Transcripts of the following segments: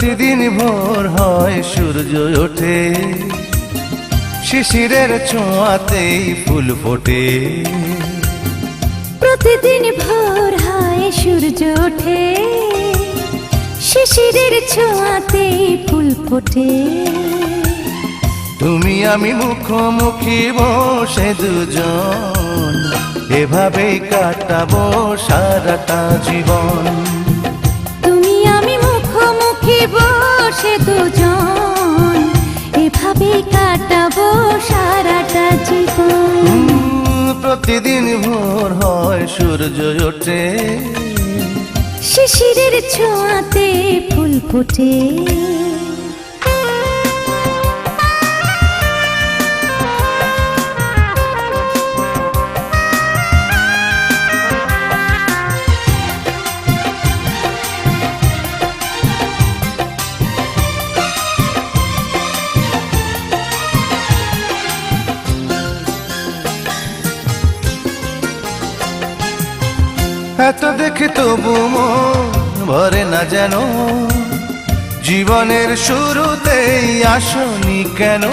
প্রতিদিন ভোর হয় সূর্য ওঠে, শিশিরের ছোঁয়াতেই ফুল ফোটে। প্রতিদিন ভোর হয় সূর্য ওঠে, শিশিরের ছোঁয়াতেই ফুল ফোটে। তুমি আমি মুখোমুখি বসে দুজন, এভাবেই কাটাবো সারাটা জীবন। তুমি আমি মুখোমুখি বসে দুজন, এভাবেই কাটাবো সারাটা জীবন। প্রতিদিন ভোর হয় সূর্য ওঠে, শিশিরের ছোঁয়াতে ফুল ফোটে। এত দেখে তবু মন ভরে না যেন, জীবনের শুরুতেই আসনি কেন?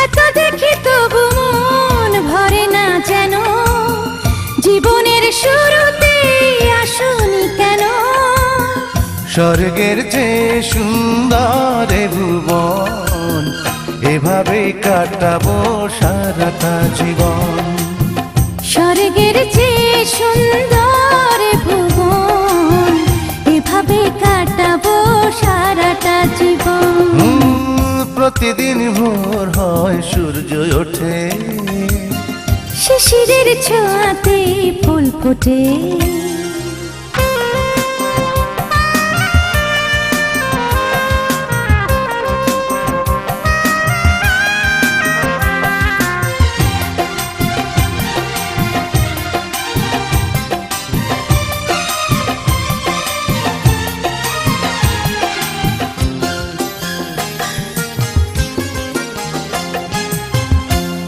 এত দেখে তবু মন ভরে না যেন, জীবনের শুরুতেই আসনি কেন? স্বর্গের চেয়ে সুন্দর এ ভুবন, এভাবেই কাটাবো সারাটা জীবন। স্বর্গের চেয়ে সুন্দর ভুবন, এভাবে কাটাবো সারাটা জীবন। প্রতিদিন ভোর হয় সূর্য ওঠে, শিশিরের ছোঁয়াতে ফুল ফোটে।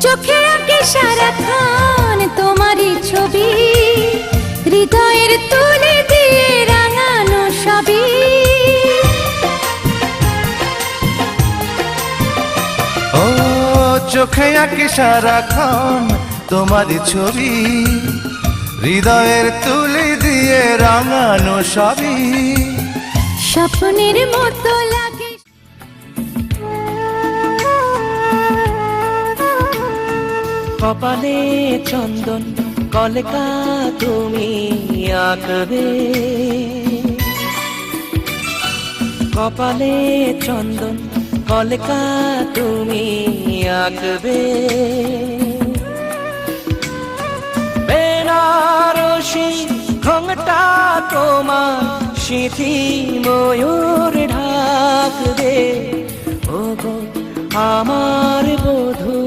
চোখে আঁকে সারাক্ষণ তোমারই ছবি, হৃদয়ের তুলে দিয়ে রাঙানো সবই। ও চোখে আঁকি সারাক্ষণ তোমারই ছবি, হৃদয়ের তুলে দিয়ে রাঙানো সবই। স্বপ্নের মতো লাগে কপালে চন্দন কলকা তুমি আঁকবে, কপালে চন্দন কলকা তুমি আঁকবে। বেনারসি ঘোমটা তোমার সিঁথি ময়ূর ঢাকবে। ও গো আমার বধূ,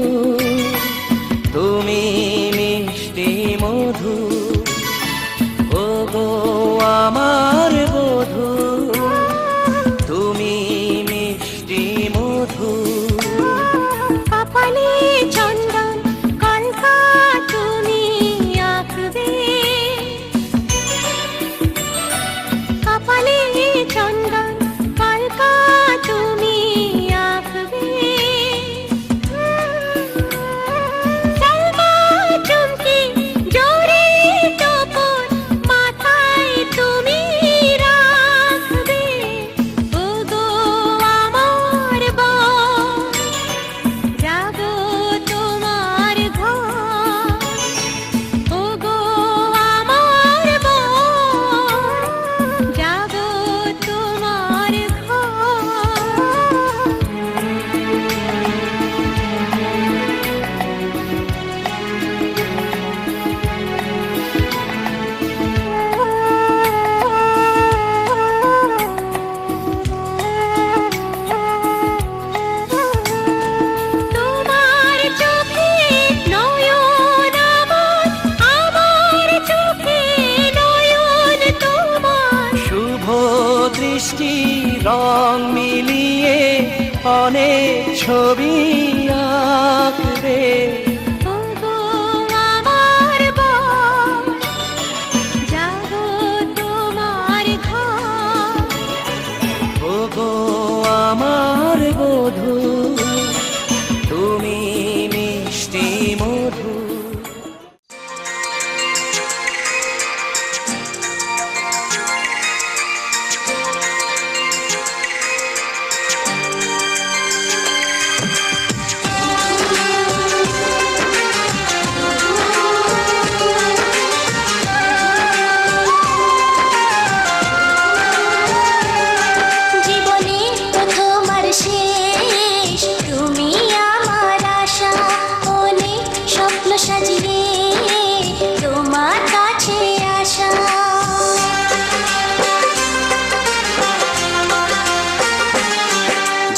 তুমি মিষ্টি মধু। ও গো আমার বধূ, তুমি মিষ্টি মধু। কপালে চন্দন কলকা তুমি আঁকবে, কপালে চন্দন কলকা তুমি আঁকবে। সালমা চুমকি জোরে টোপর মাথায় তুমি রাখবে। ও গো আমার বর, যাবো তোমার ঘর। ও গো আমার বর, যাবো তোমার ঘর। তোমার চোখে নয়ন আমার, আমার চোখে নয়ন তোমার। শুভ দৃষ্টি রং মিলিয়ে অনেক ছবি আঁকবে। ও গো আমার বর, মধু, তুমি মিষ্টি মধু।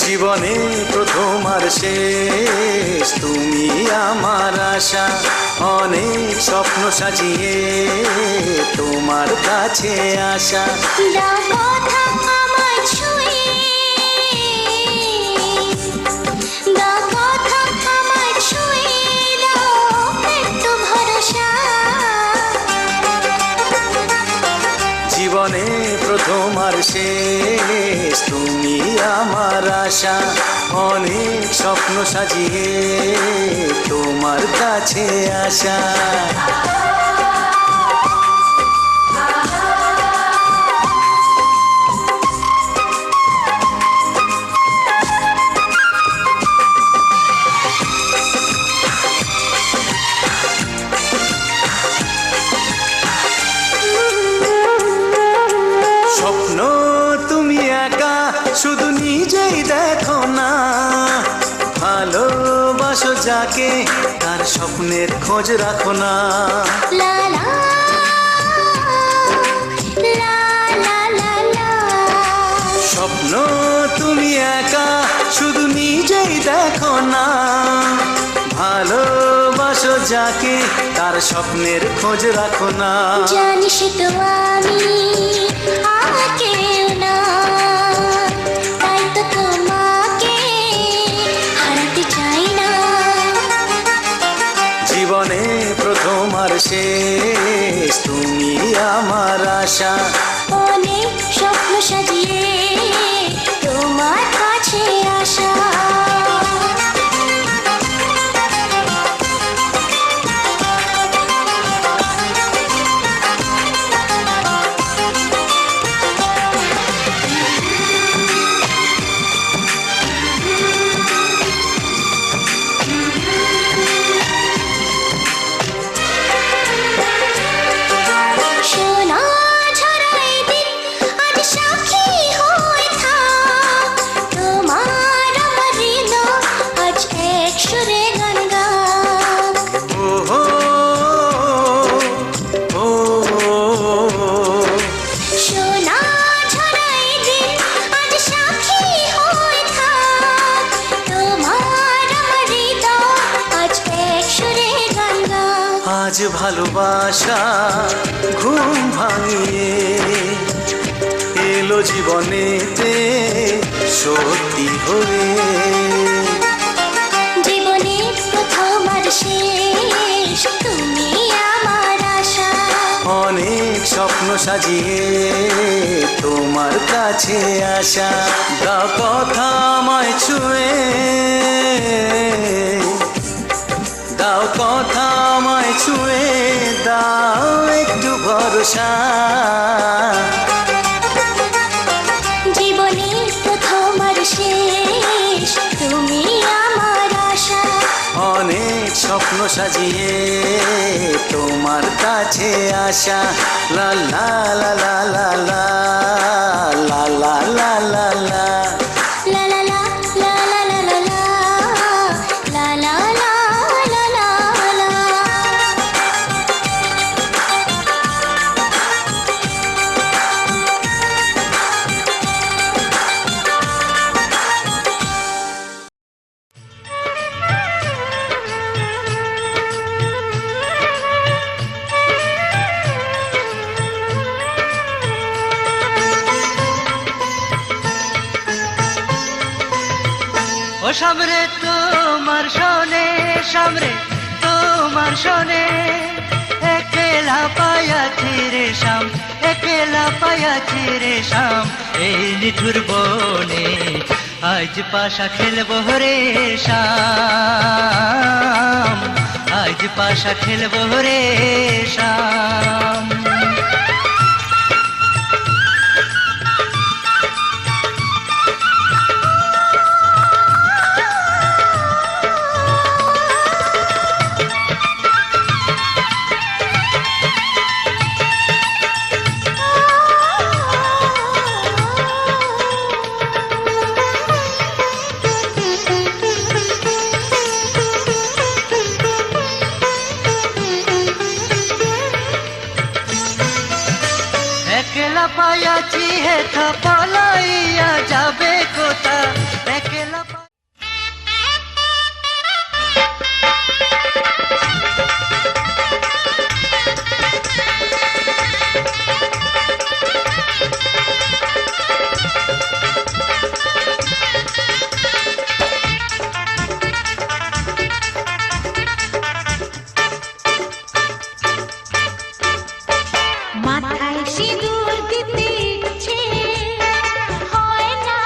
জীবনে প্রথম আর শেষ তুমি আমার আশা, অনেক স্বপ্ন সাজিয়ে তোমার কাছে আসা। জীবনে প্রথম আর শেষ তুমি আমার আশা, অনেক স্বপ্ন সাজিয়ে তোমার কাছে আসা। স্বপ্ন তুমি একা শুধু নিজেই দেখো না, ভালোবাসো যাকে তার স্বপ্নের খোঁজ রাখো না। স্বপ্ন তুমি একা শুধু নিজেই দেখো না, ভালোবাসো যাকে তার স্বপ্নের খোঁজ রাখো না। জানিস তো আমি কেউ না, তাই তো তোমাকে হারাতে চাই না। জীবনে প্রথম আর শেষ তুমি আমার আশা, অনেক স্বপ্ন সাজিয়ে তোমার কাছে আসা। আজ ভালোবাসা ঘুম ভাঙিয়ে এলো জীবনেতে সত্যি হয়ে। জীবনের প্রথম আর শেষ তুমি আমার আশা, অনেক স্বপ্ন সাজিয়ে তোমার কাছে আসা। দাও কথা আমায় ছুঁয়ে, দাও কথা আমায় ছুঁয়ে, দাও একটু ভরসা। জীবনের প্রথম আর শেষ তুমি আমার আশা, অনেক স্বপ্ন সাজিয়ে তোমার কাছে আসা। লা লা লা লা লা লা লা লা লা লা লা। ও সামরে তোমার শোনে, সামরে তোমার শোনে, একেলা পায়াছি রে শাম, একেলা পায়াছি রে শাম, এই নিঠুর বনে আজ পাশা খেলবো রে শাম, আজ পাশা খেলবো রে শাম। একলা পায়াছি হেথা পলাইয়া যাবে কোথা, একলা মাথায় সিঁদুর দিতে ইচ্ছে হয় না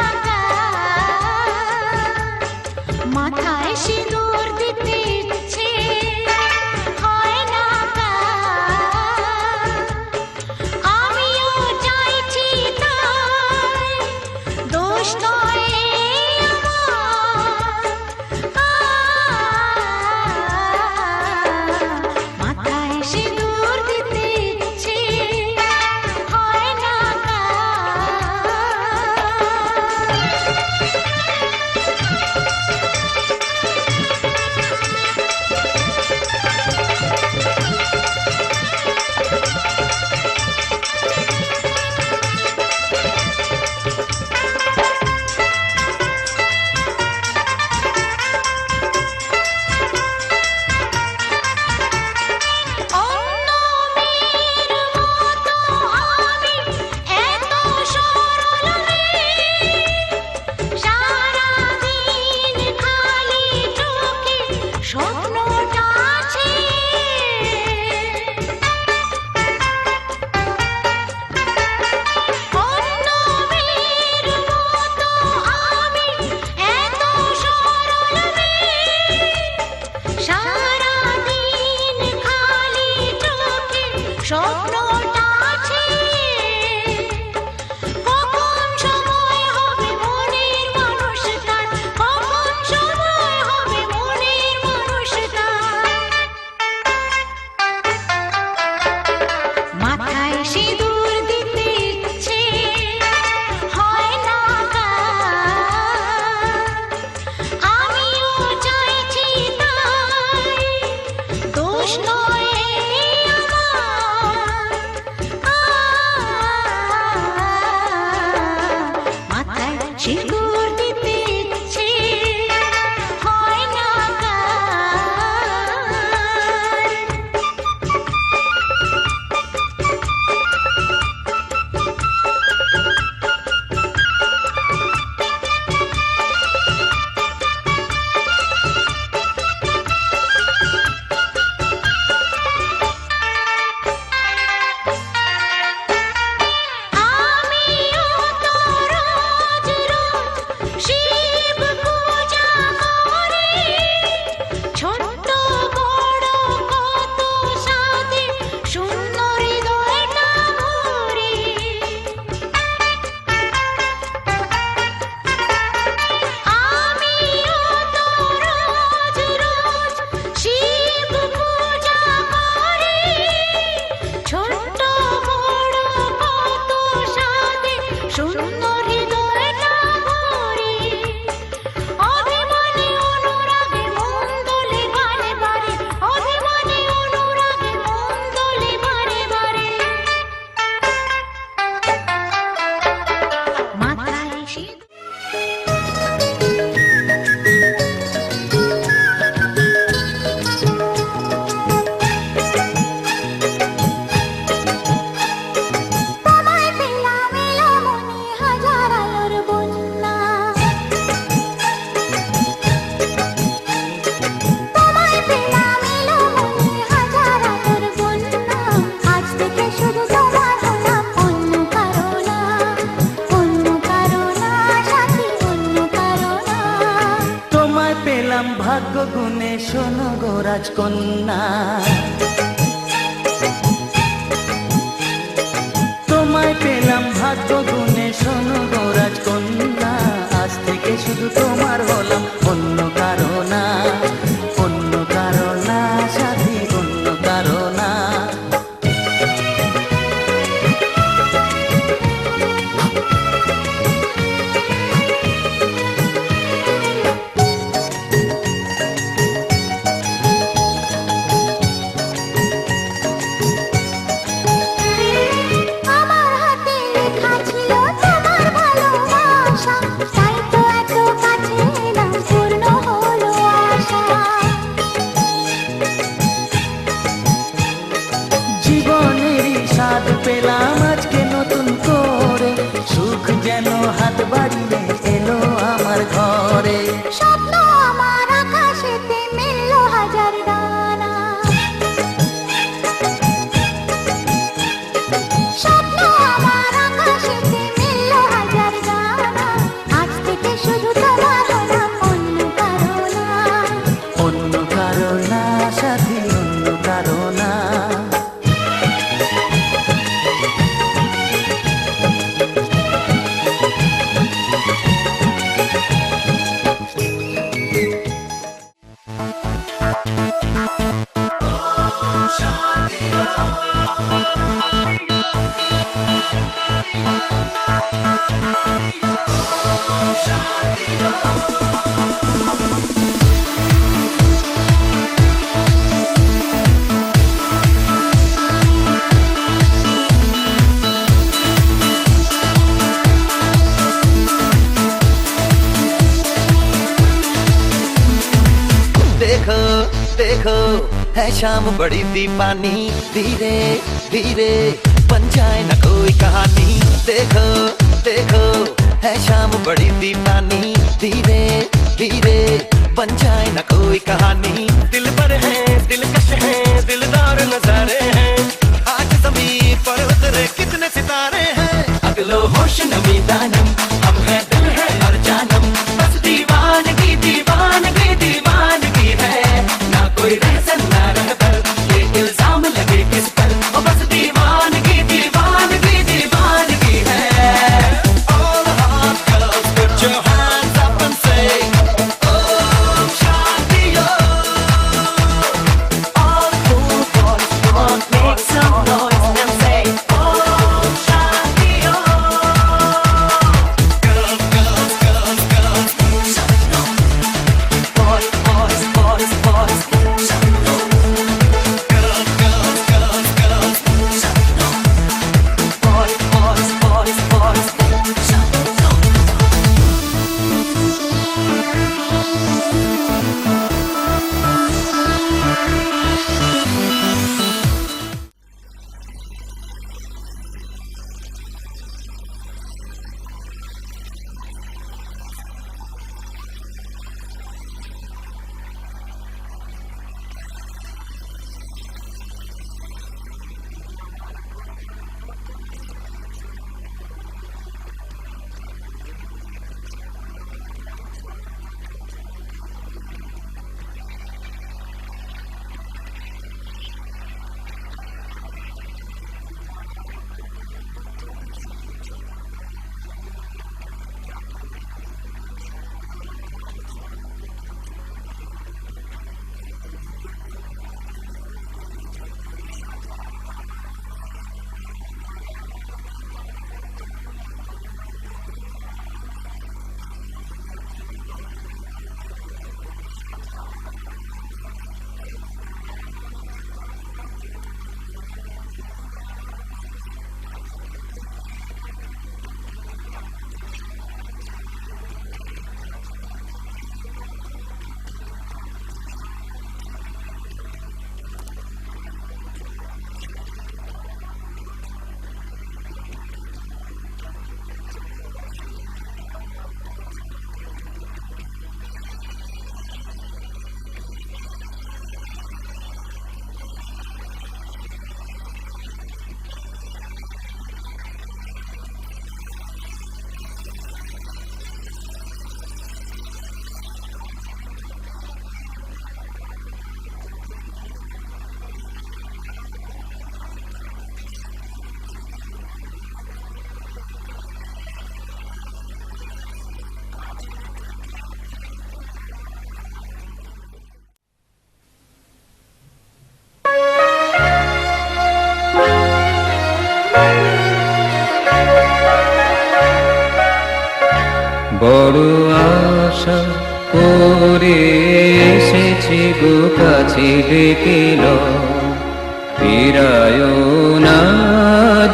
পেলাম ভাগ্য গুণে, শোনো গো রাজকন্যা। তোমায় পেলাম ভাগ্য গুণে, শোনো গো রাজকন্যা। আজ থেকে শুধু তোমার হলাম, অন্য কারো না, অন্য কারো না সাথী, অন্য কারো না। আমার হাতে লেখা ছিল তোমার ভালোবাসা, তাই তো এত কাছে এলাম, পূর্ণ হলো আশা। জীবনেরই স্বাদ পেলাম আজকে নতুন করে, সুখ যেন হাত বাড়িয়ে এলো আমার ঘরে। স্বপ্ন আমার আকাশেতে মেলল হাজার ডানা, স্বপ্ন আমার আকাশেতে মেলল হাজার ডানা। আজ থেকে শুধু তোমার হলাম, অন্য কারো না, অন্য কারো না সাথী, অন্য কারো না। देखो देखो है शाम बड़ी दीवानी, धीरे धीरे बन जाए न कोई कहानी। देखो देखो है शाम बड़ी दीवानी, धीरे धीरे बन जाए न कोई कहानी। दिल पर है दिलकश है, दिलदार नजारे हैं, आज ज़मीं पर उतरे कितने सितारे हैं। अगलो होश नमी दानम, हम है दिल है और जानम, बस दीवानगी दीवानगी दीवानगी है। ना कोई रहसन ना रहबर, ये इल्जाम लगे किस पर, ओ बस दीवानगी दीवानगी दीवानगी है। All the hot girls put your hands up and say, oh शादी oh। আশা করে এসেছি গো কাছে ডেকেল ফিরায় না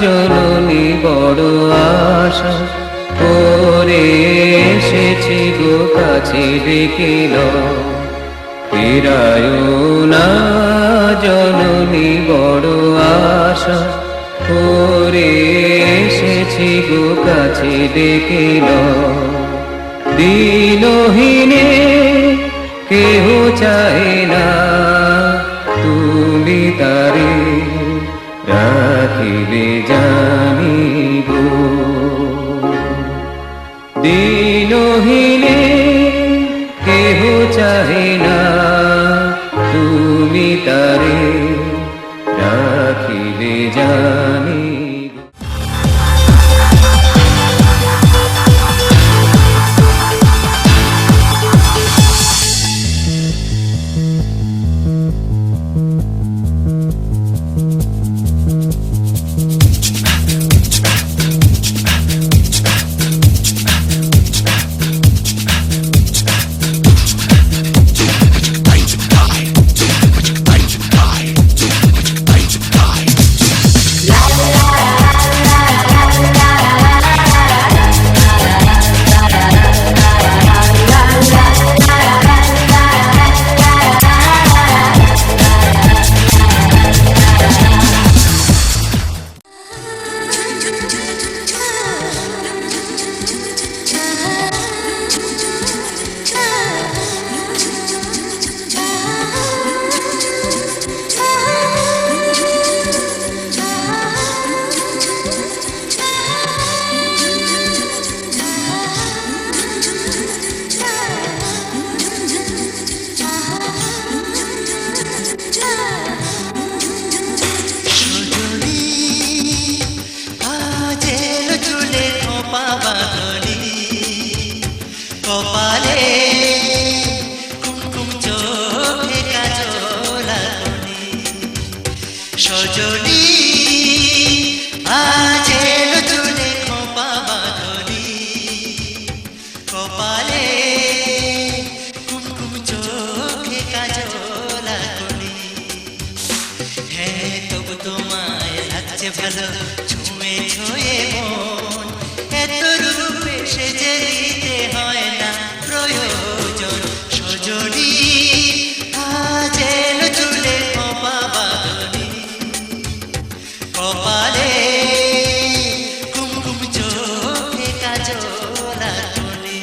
জননী বড় আশা করে এসেছি গো কাছে ডেকেল ফিরায় না জননী বড় আশা করে এসেছি গো কাছে ডেকেল দিনহীনে কেহ চায় না তুমি তারে রাখিবে জানি গো দিনহীনে কেহ চাহে না তুমি তারে রাখিবে জানি গো। কপালে কুমকুম চোখে কাজল আঁকনি সজনী আজ এলো চুলে খোপা বাঁধনি কপালে কুমকুম চোখে কাজল আঁকনি হ্যাঁ তবু তোমায় লাগছে ভালো ছুঁয়ে ছুঁয়ে মন এত রূপে সেজে দিতে হয় না প্রয়োজন সজনী আজ এলো চুলে খোপা বাঁধনি কপালে কুমকুম চোখে কাজল আঁকনি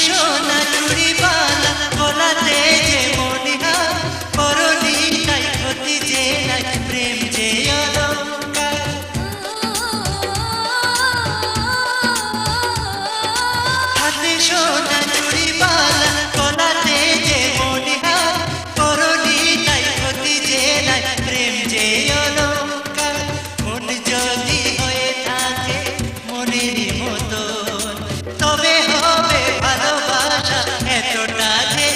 সোনা চুড়ি বালা গলাতে যে মনিহার করলি তাই ক্ষতি যে নাই প্রেম যে অলঙ্কার হাতে সোনা চুড়ি বালা গলাতে যে মনিহার করলি তাই ক্ষতি যে নাই প্রেম যে অলঙ্কার মন যদি হয়ে থাকে মনের মতন তবে হবে ভালোবাসা এতটা যে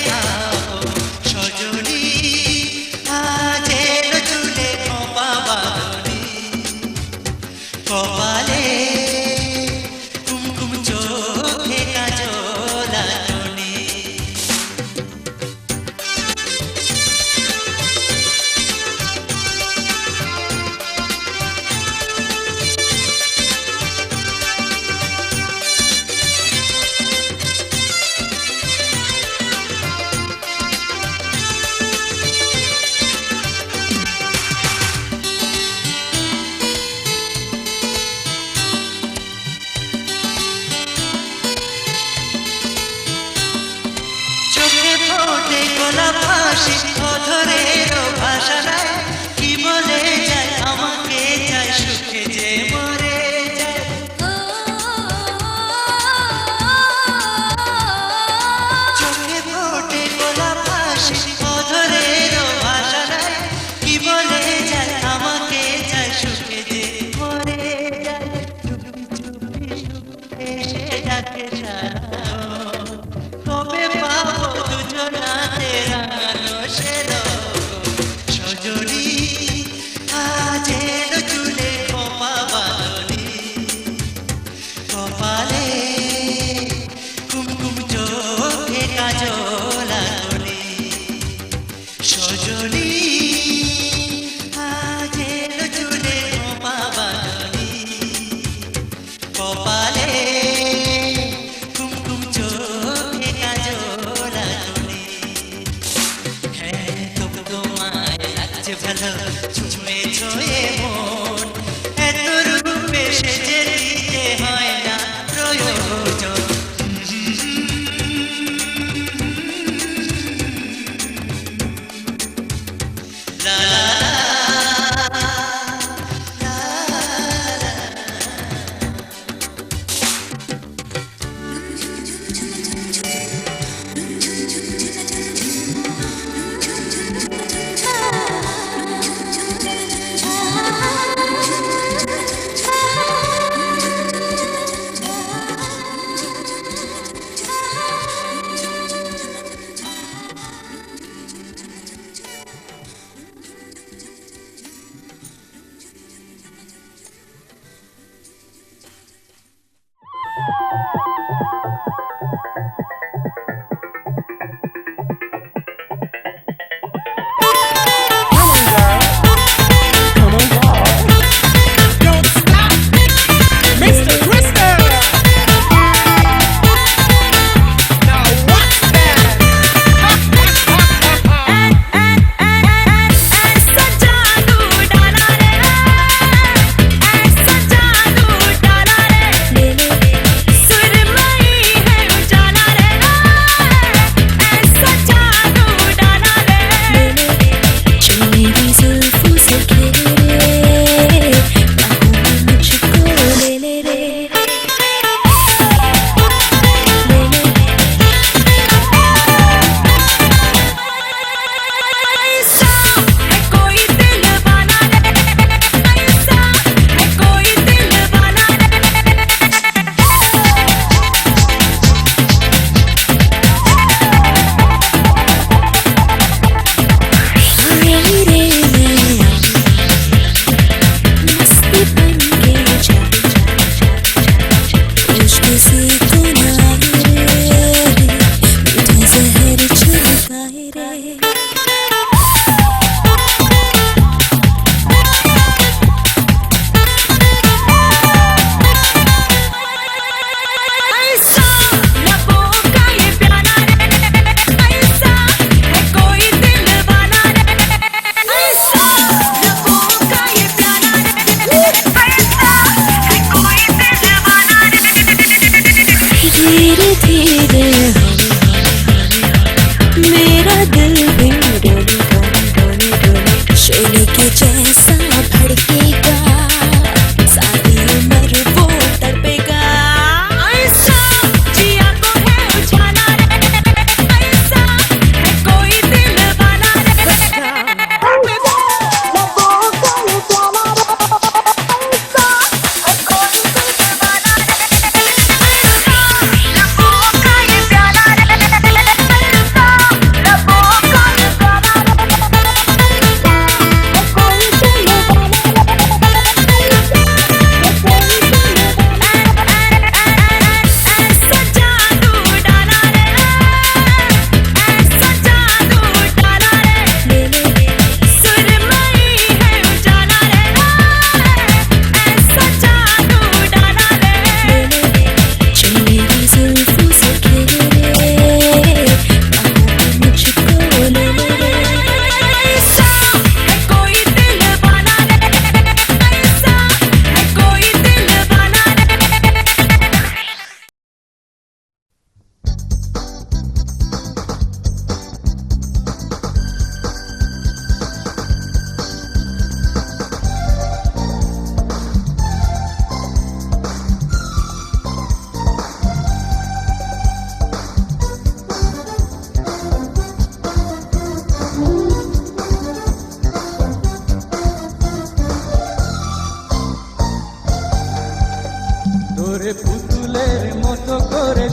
সজনী আজ এলো চুলে খোপা বাঁধনি কপালে কুমকুম চোখে কাজল আঁকনি চোখে ফোটে গোলাপ হাসি অধরের ভাষা নাই কি বলে যায় আমাকে চাই সুখে যে মরে যায় ছুঁয়ে ছুঁয়ে মন এত রূপে সেজে দিতে হয় না প্রয়োজন লা লা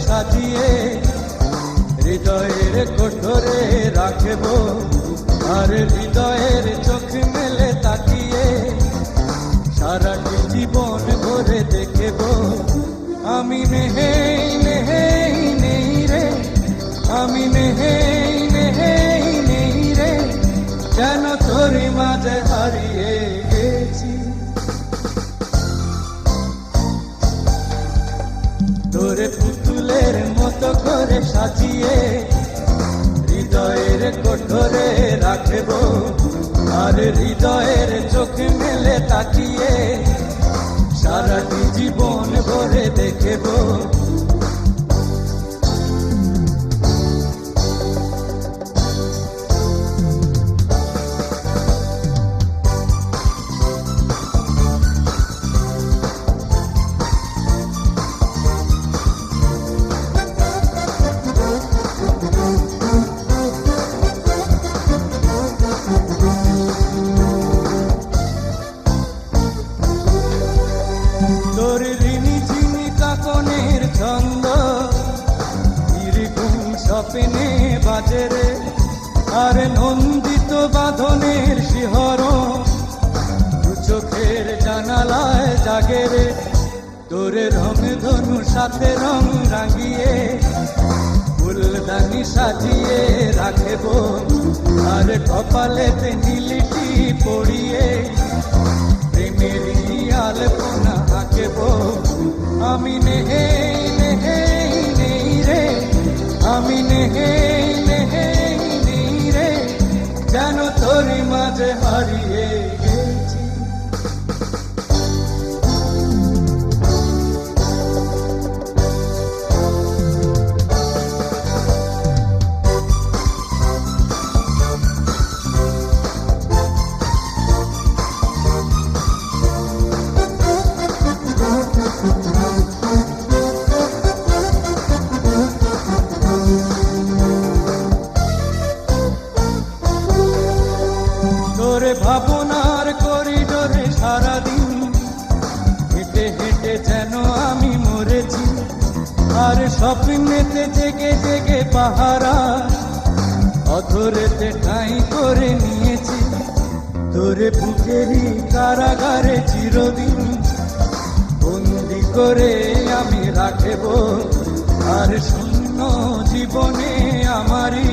সাজিয়ে হৃদয়ের কোঠরে রাখব, আর হৃদয়ের চোখ মেলে তাকিয়ে সারাটি জীবন ভরে দেখব। আমি নেই নেই নেই রে, আমি নেই নেই নেই রে, যেন তোর মাঝে হারিয়ে গেছি। তোরে পুতুলের মতো করে সাজিয়ে হৃদয়ের কোঠরে রাখব, আর হৃদয়ের চোখ মেলে তাকিয়ে সারাটি জীবন ভরে দেখব। তোর ঋণী চিনি কাকনের ছন্দ এরকম স্বপ্নে বাজে রে, আর নন্দিত বাঁধনের শিহরণ দু চোখের জানালায় জাগে রে। তোর রং ধনু সাথে রং রাঙিয়ে ফুলদানি সাজিয়ে রাখব, আর কপালেতে নীলটি পড়িয়ে প্রেমেরই আলপনা আঁকব। আমি নেই নেই নেই রে, আমি নেই নেই নেই রে, যেন তোর মাঝে হারিয়ে গেছি। তোরে ভাবনার করিডোরে সারাদিন হেঁটে হেঁটে যেন আমি মরেছি, আর স্বপ্নেতে জেগে জেগে পাহারা অধরেতে ঠাঁই করে নিয়েছি। তোরে বুকেরই কারাগারে চিরদিন বন্দি করে আমি রাখব, আর শূন্য জীবনে আমারই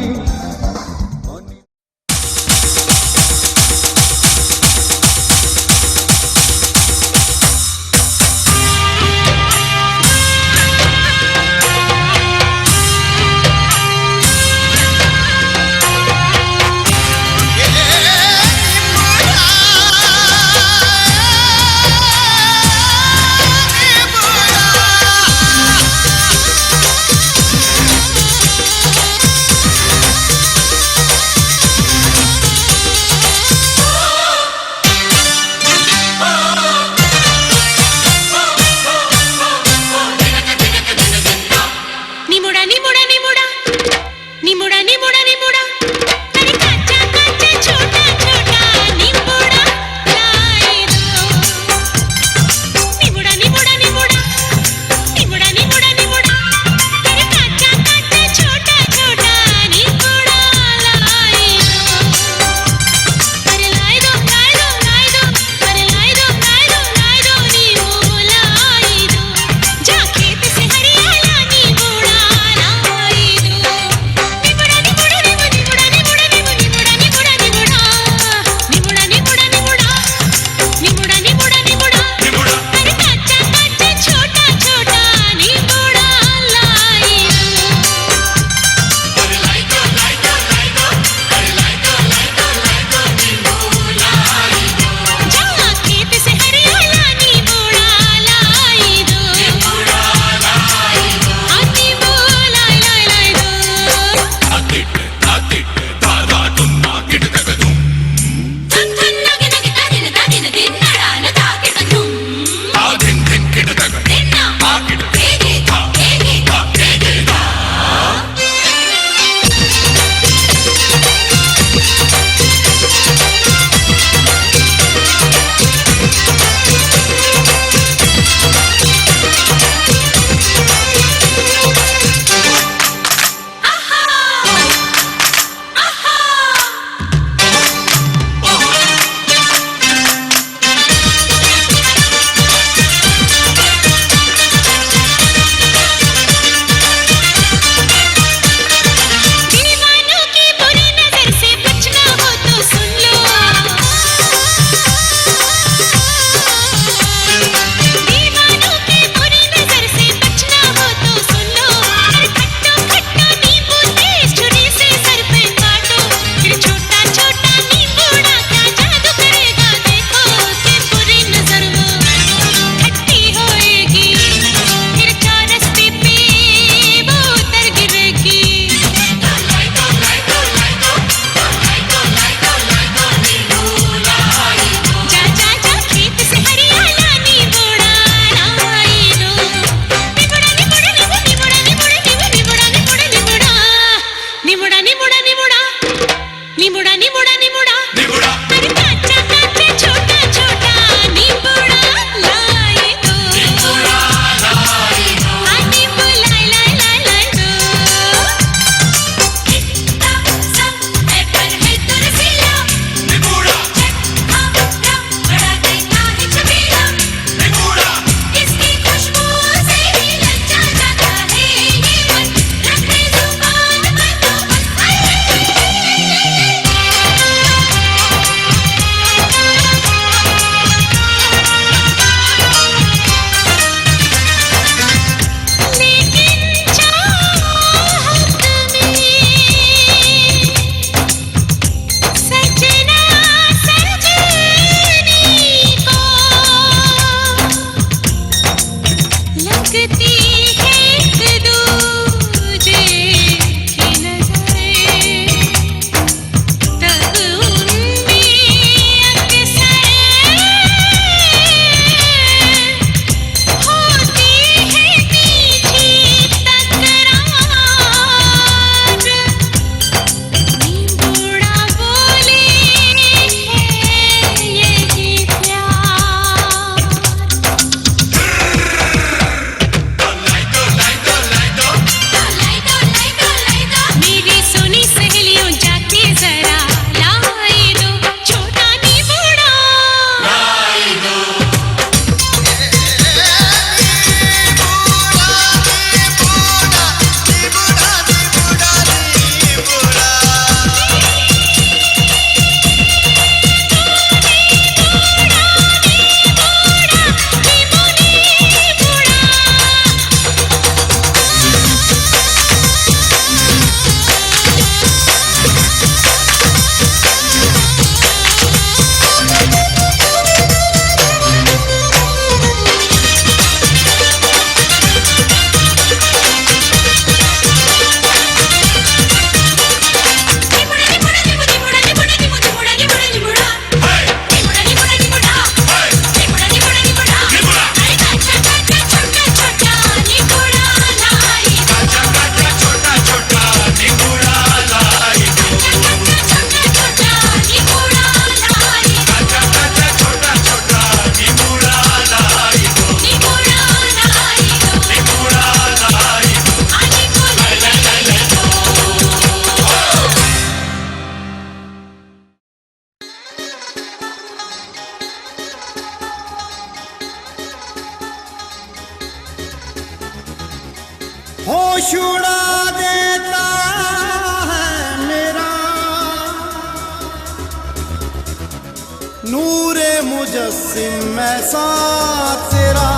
मुलजिम मैं साथ तेरा।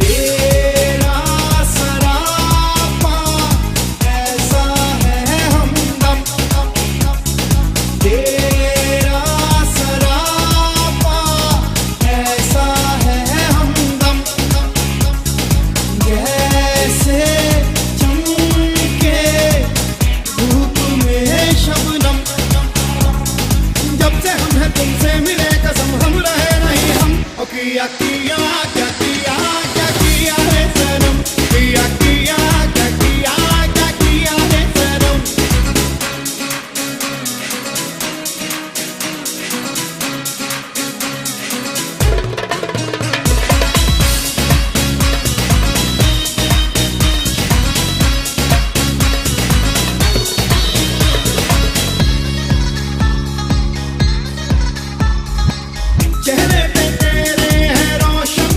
तेरा सरापा ऐसा है हमदम, तेरा सरापा ऐसा है हमदम, जैसे चमके धूप में शबनम। जब से हम हैं तुमसे मिले कसम हम रहे नहीं हम। ओ किया किया क्या किया क्या किया रे सनम, किया किया क्या किया क्या किया रे सनम। चेहरे पे तेरे है रोशन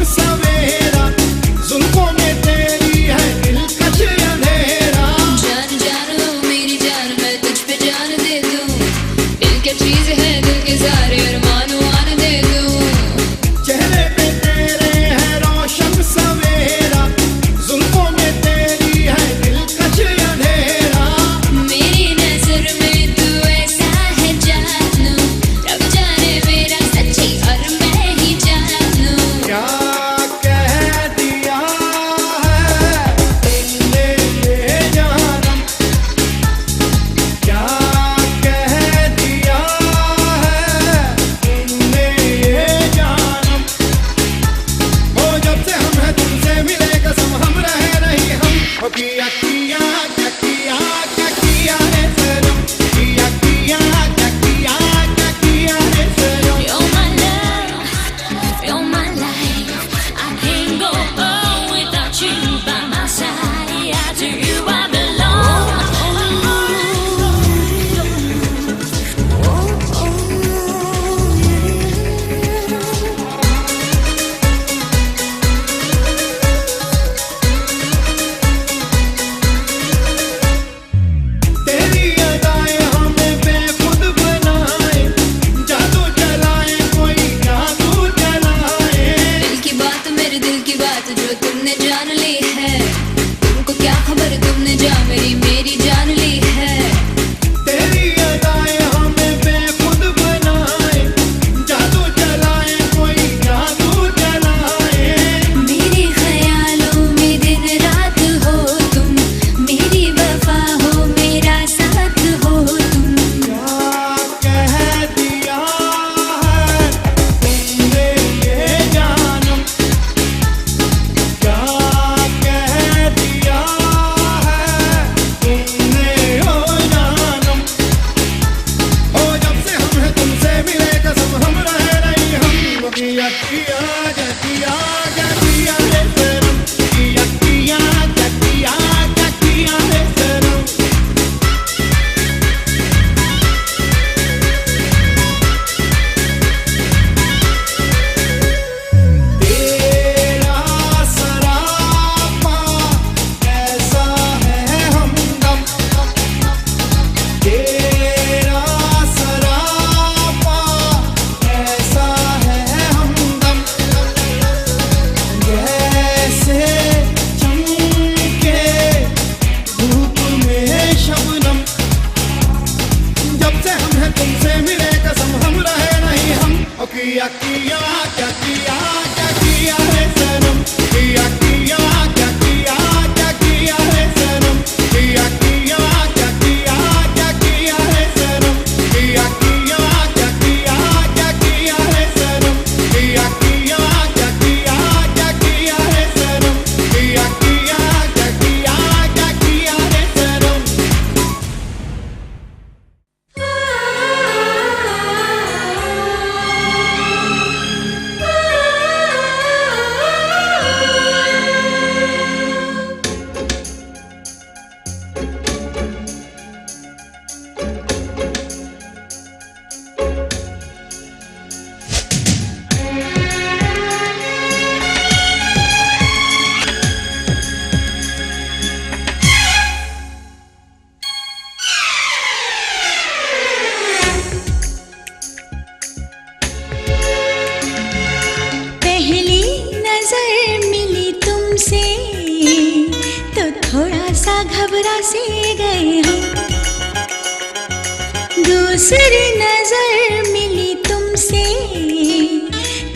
दूसरी नजर मिली तुमसे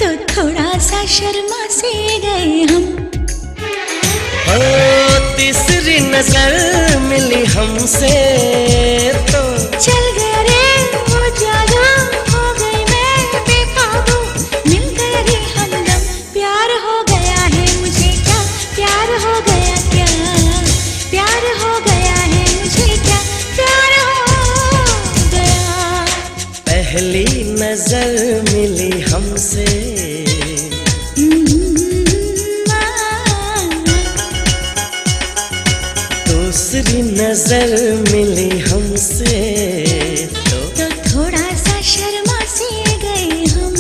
तो थोड़ा सा शर्मा से गए हम। ओ तीसरी नजर मिली हमसे तो चल गया रे वो जादू, हो गई मैं बेकाबू, मिल गया रे हमदम, प्यार हो गया है मुझे क्या, प्यार हो गया क्या, प्यार हो गया है मुझे क्या, प्यार हो गया। पहली नजर मिली हमसे, दूसरी नजर मिली हमसे तो थोड़ा सा शर्मा से गए हम।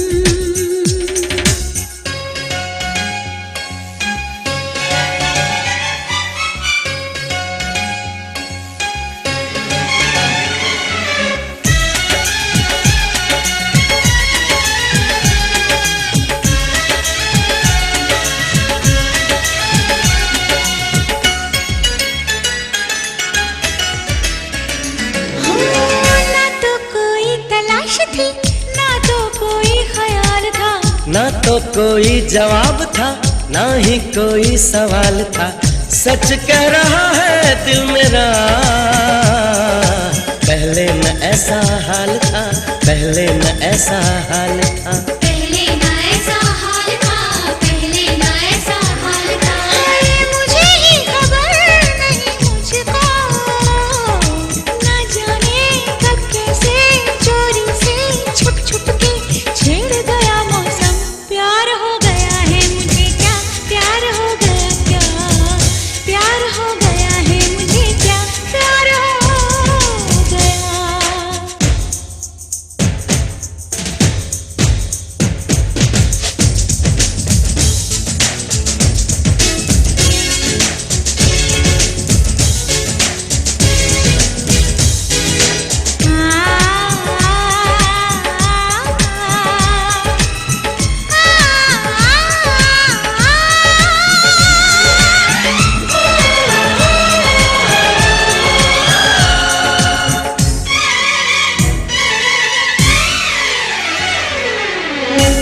ना तो कोई तलाश थी, ना तो कोई ख्याल था, ना तो कोई जवाब था, ना ही कोई सवाल था। सच कह रहा है दिल मेरा, पहले न ऐसा हाल था, पहले न ऐसा हाल था। पहले ना ऐसा हाल था, पहले ना ऐसा हाल था। हाय मुझे ही खबर नहीं मुझको, ना जाने कब कैसे चोरी से छुप छुप के छेड़ गया मौसम, प्यार हो गया है मुझे क्या, प्यार हो गया क्या, प्यार हो गया है मुझे क्या, प्यार हो गया।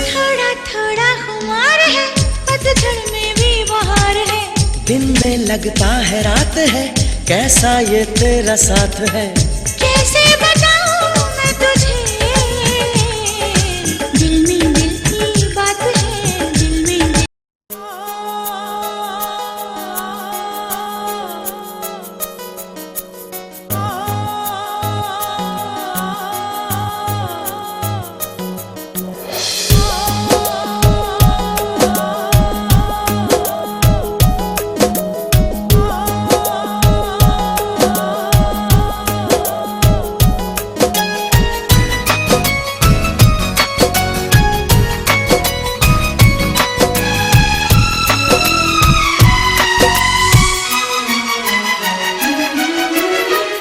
थोड़ा थोड़ा खुमार है, पतझड़ में भी बहार है, दिन में लगता है रात है, कैसा ये तेरा साथ है। कैसे बताऊं मैं तुझे, दिल में दिल की बात है, दिल में दिल।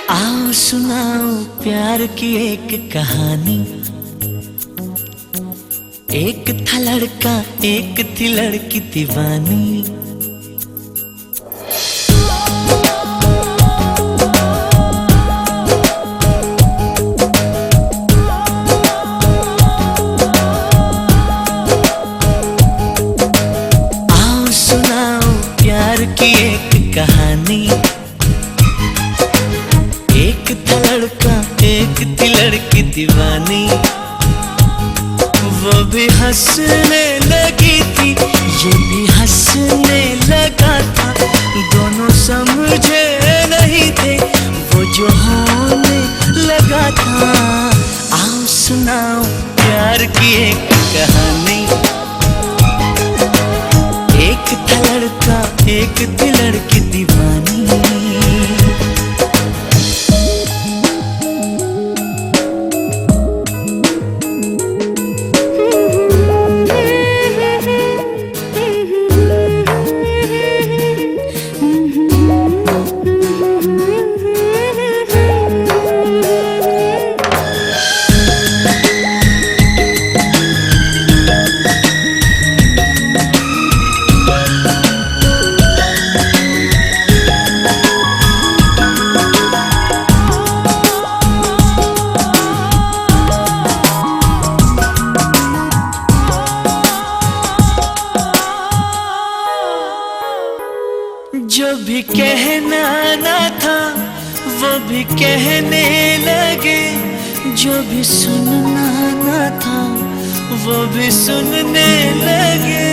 आओ सुनाओ प्यार की एक कहानी। एक था लड़का, एक थी लड़की दीवानी। आओ सुनाओ प्यार की एक कहानी। एक था लड़का, एक थी लड़की दीवानी। वो भी हंसने लगी थी, ये भी हंसने लगा था। दोनों समझे नहीं थे वो जो होने लगा था। आओ सुनाओ प्यार की एक कहानी। एक था लड़का, एक थी लड़की दीवानी। कहने लगे जो भी सुनना न था वो भी सुनने लगे।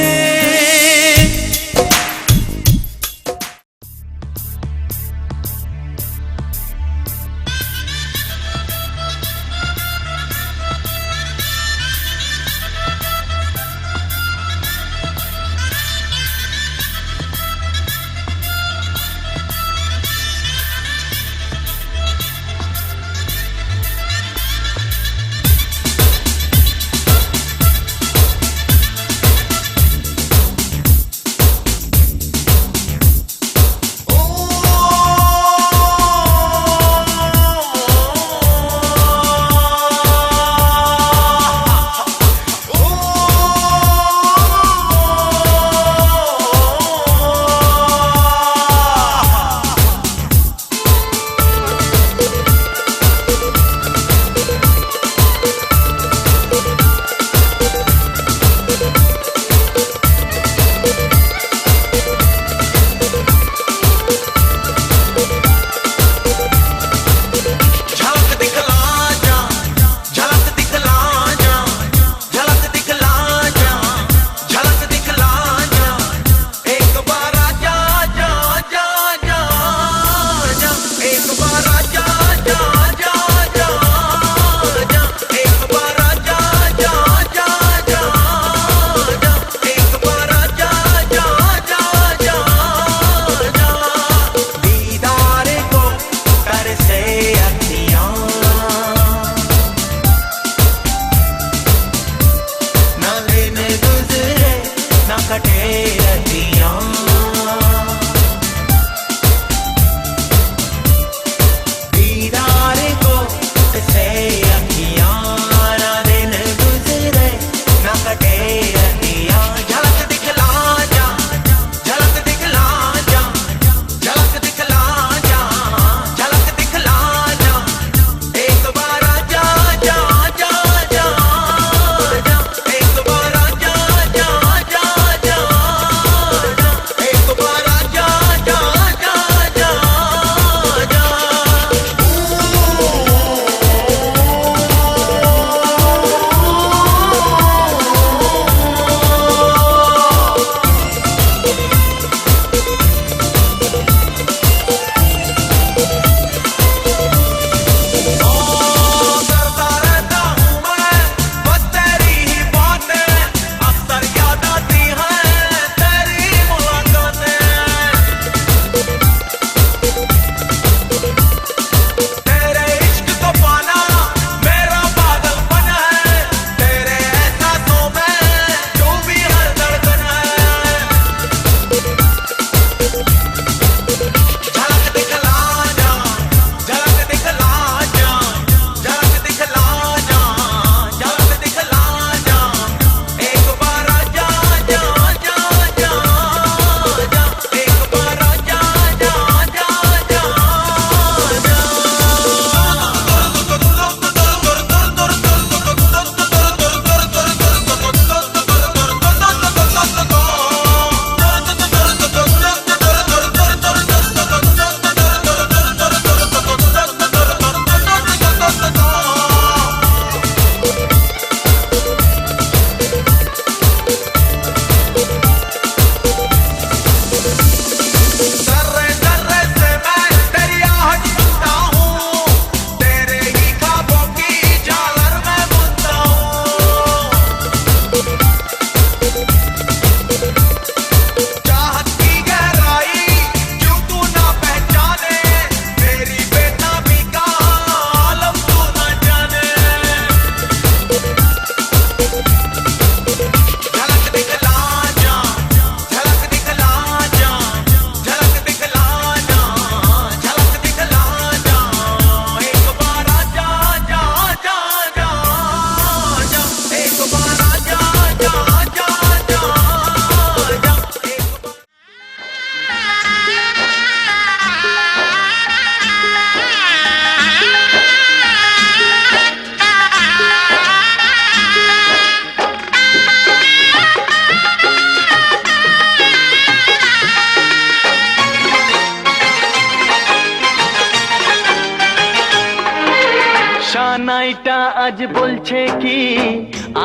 সানাইটা আজ বলছে কি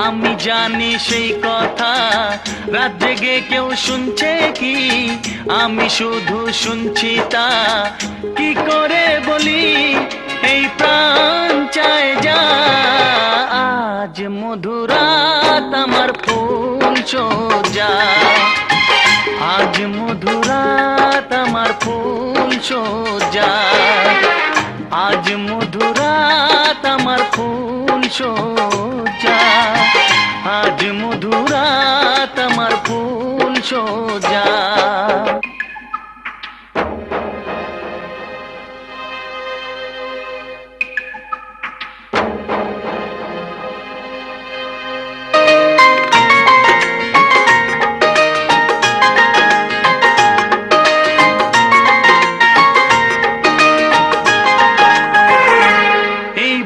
আমি জানি সেই কথা, রাত জেগে কেউ শুনছে কি আমি শুধু শুনছি তা। কি করে বলি এই প্রাণ চায় যা, আজ মধুরাত আমার ফুল সোজা, আজ মধুরাত আমার ফুল সোজা, আজ মধুরাত আমার ফুল সোজা, আজ মধুরাত আমার ফুল সোজা।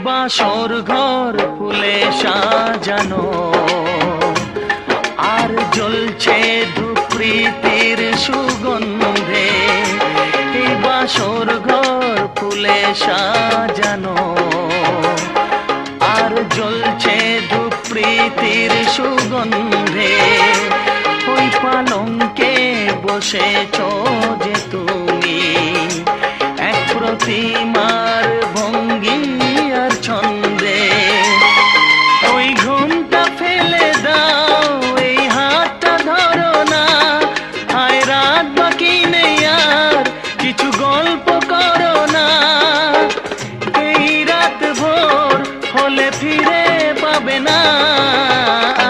বাসর ঘর ফুলে সাজানো আর জ্বলছে ধূপৃতির সুগন্ধে, এই বাসর ঘর ফুলে সাজানো আর জ্বলছে ধূপৃতির সুগন্ধে। ওই পালঙ্কে বসেছ যে তুমি এক প্রতিমার ভঙ্গি আর ছন্দে, ওই ঘুমটা ফেলে দাও এই হাতটা ধরো না, হায় রাত বাকি নেই আর কিছু গল্প করো না, এই রাত ভোর হলে ফিরে পাবে না।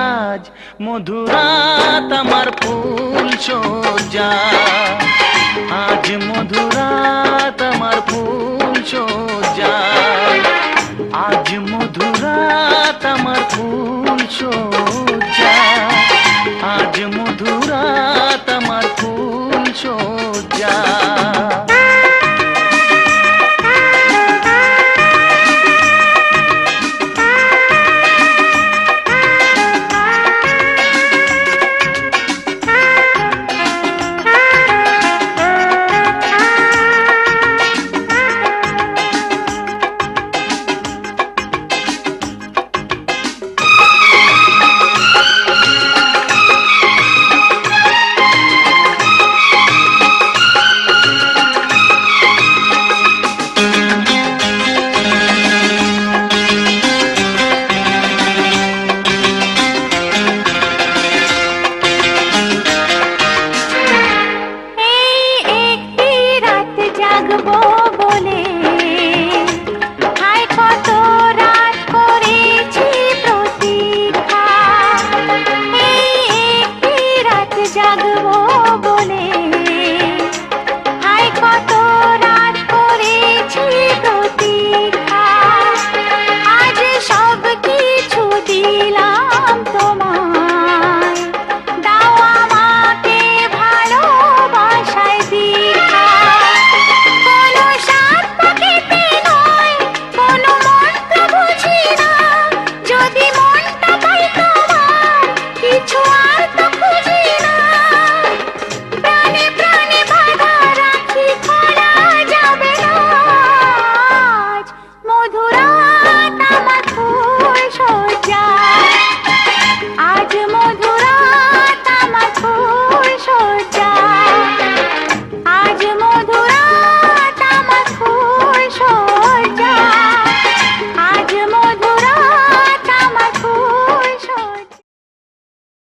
আজ মধুরাত আমার ফুল সোজা, আজ মধুরাত আমার ফুল সোজা, আজ মধুরাত আমার ফুল সোজা।